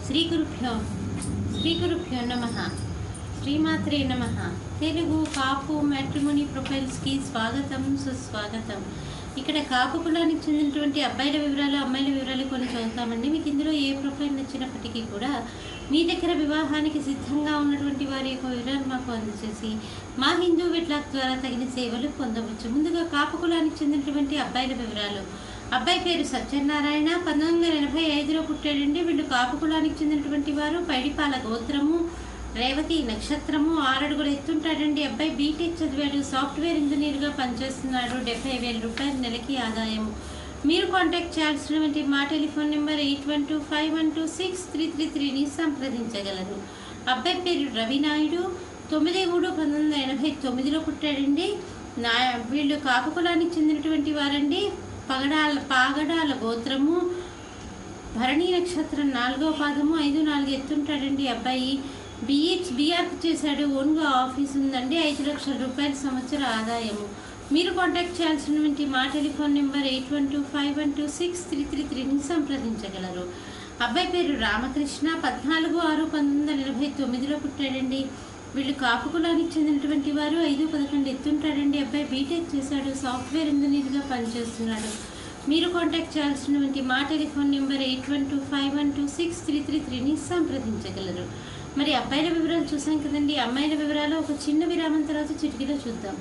శ్రీ గురుభ్యో నమః. శ్రీమాత్రే నమః. తెలుగు కాపు మ్యాట్రిమోనీ ప్రొఫైల్స్కి స్వాగతం, సుస్వాగతం. ఇక్కడ కాపు కులానికి చెందినటువంటి అబ్బాయిల వివరాలు, అమ్మాయిల వివరాలు కొన్ని చదువుతామండి. మీకు ఇందులో ఏ ప్రొఫైల్ నచ్చినప్పటికీ కూడా మీ దగ్గర వివాహానికి సిద్ధంగా ఉన్నటువంటి వారి యొక్క వివరాలు మాకు అందజేసి మా హిందూ వెట్లాక్ ద్వారా తగిన సేవలు పొందవచ్చు. ముందుగా కాపు కులానికి చెందినటువంటి అబ్బాయిల వివరాలు. అబ్బాయి పేరు సత్యనారాయణ, 1985లో పుట్టాడండి. వీళ్ళు కాపు కులానికి చెందినటువంటి వారు. పైడిపాల గోత్రము, రేవతి నక్షత్రము, 6 అడుగులు ఎత్తుంటాడండి. అబ్బాయి బీటెక్ చదివాడు, సాఫ్ట్వేర్ ఇంజనీర్గా పనిచేస్తున్నాడు. 70,000 రూపాయలు నెలకి ఆదాయము. మీరు కాంటాక్ట్ చేయాల్సినటువంటి మా టెలిఫోన్ నెంబర్ 8125126333ని సంప్రదించగలరు. అబ్బాయి పేరు రవినాయుడు, 9/3/1989లో పుట్టాడండి. వీళ్ళు కాపు కులానికి చెందినటువంటి వారండి. పాగడాల గోత్రము, భరణి నక్షత్రం, 4వ పాదము, 5-4 ఎత్తుంటాడండి. అబ్బాయి బీఆర్కి చేశాడు. ఓన్గా ఆఫీస్ ఉందండి. 5 లక్షల రూపాయల సంవత్సర ఆదాయము. మీరు కాంటాక్ట్ చేయాల్సినటువంటి మా టెలిఫోన్ నెంబర్ 8125126333ని సంప్రదించగలరు. అబ్బాయి పేరు రామకృష్ణ, 14/6/1989లో పుట్టాడండి. వీళ్ళు కాపు కులానికి చెందినటువంటి వారు. 5-11 ఎత్తుంటాడండి. అబ్బాయి బీటెక్ చేశాడు, సాఫ్ట్వేర్ ఇంజనీర్గా పనిచేస్తున్నాడు. మీరు కాంటాక్ట్ చేయాల్సినటువంటి మా టెలిఫోన్ నెంబర్ 8125126333ని సంప్రదించగలరు. మరి అబ్బాయిల వివరాలు చూసాం కదండి. అమ్మాయిల వివరాలు ఒక చిన్న విరామం తర్వాత చిటికలో చూద్దాం.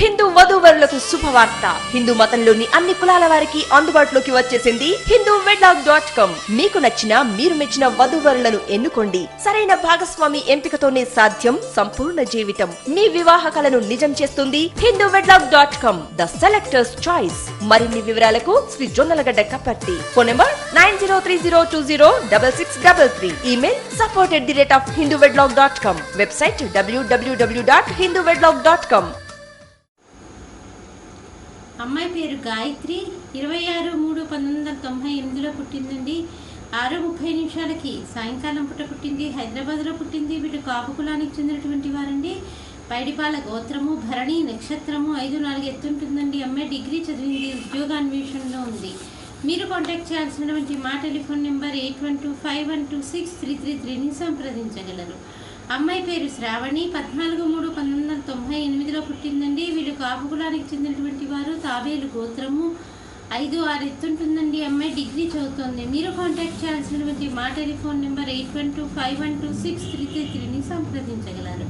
హిందూ వధూవరులకు శుభవార్త. హిందూ మతంలోని అన్ని కులాల వారికి అందుబాటులోకి వచ్చేసింది hinduwedlock.com. మీకు నచ్చిన, మీరు మెచ్చిన వధూవరులను ఎన్నుకోండి. సరైన భాగస్వామి ఎంపికతోనే సాధ్యం సంపూర్ణ జీవితం. మీ వివాహ కలను నిజం చేస్తుంది hinduwedlock.com, ద సెలెక్టర్స్ చాయిస్. మరిన్ని వివరాలకు Shri Jonnalagadda Kaparthi. Phone number 9030206633. Email support@hinduwedlock.com. Website www.hinduwedlock.com. అమ్మాయి పేరు గాయత్రి, 26/3/1998లో పుట్టిందండి. 6:30 సాయంకాలం పూట పుట్టింది. హైదరాబాద్లో పుట్టింది. వీళ్ళు కాపు కులానికి చెందినటువంటి వారండి. పైడిపాల గోత్రము, భరణి నక్షత్రము, 5-4 ఎత్తుంటుందండి. అమ్మాయి డిగ్రీ చదివింది, ఉద్యోగాన్వేషణలో ఉంది. మీరు కాంటాక్ట్ చేయాల్సినటువంటి మా టెలిఫోన్ నెంబర్ 8125126333ని సంప్రదించగలరు. అమ్మాయి పేరు శ్రావణి, 14/3/1998లో పుట్టిందండి. వీళ్ళు కాపు కులానికి చెందినటువంటి వారు. తాబేలు గోత్రము, 5-6 ఎత్తుంటుందండి. అమ్మాయి డిగ్రీ చదువుతోంది. మీరు కాంటాక్ట్ చేయాల్సినటువంటి మా టెలిఫోన్ నెంబర్ 8125126333ని సంప్రదించగలరు.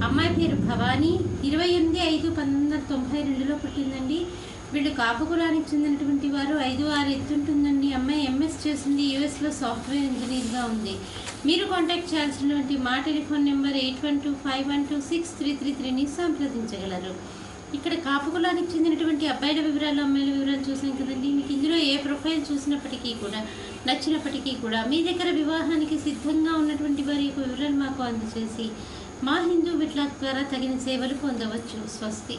అమ్మాయి పేరు భవానీ, 28/5/1992లో పుట్టిందండి. వీళ్ళు కాపు కులానికి చెందినటువంటి వారు. 5-6 ఎత్తుంటుందండి. అమ్మాయి ఎంఎస్ చేసింది, యూఎస్లో సాఫ్ట్వేర్ ఇంజనీర్గా ఉంది. మీరు కాంటాక్ట్ చేయాల్సినటువంటి మా టెలిఫోన్ నెంబర్ 8125126333ని సంప్రదించగలరు. ఇక్కడ కాపు కులానికి చెందినటువంటి అబ్బాయిల వివరాలు, అమ్మాయిల వివరాలు చూసాం కదండి. మీకు ఇందులో ఏ ప్రొఫైల్ చూసినప్పటికీ కూడా, నచ్చినప్పటికీ కూడా మీ దగ్గర వివాహానికి సిద్ధంగా ఉన్నటువంటి వారి యొక్క వివరాలు మాకు అందజేసి మా హిందూ వెట్లాక్ ద్వారా తగిన సేవలు పొందవచ్చు. స్వస్తి.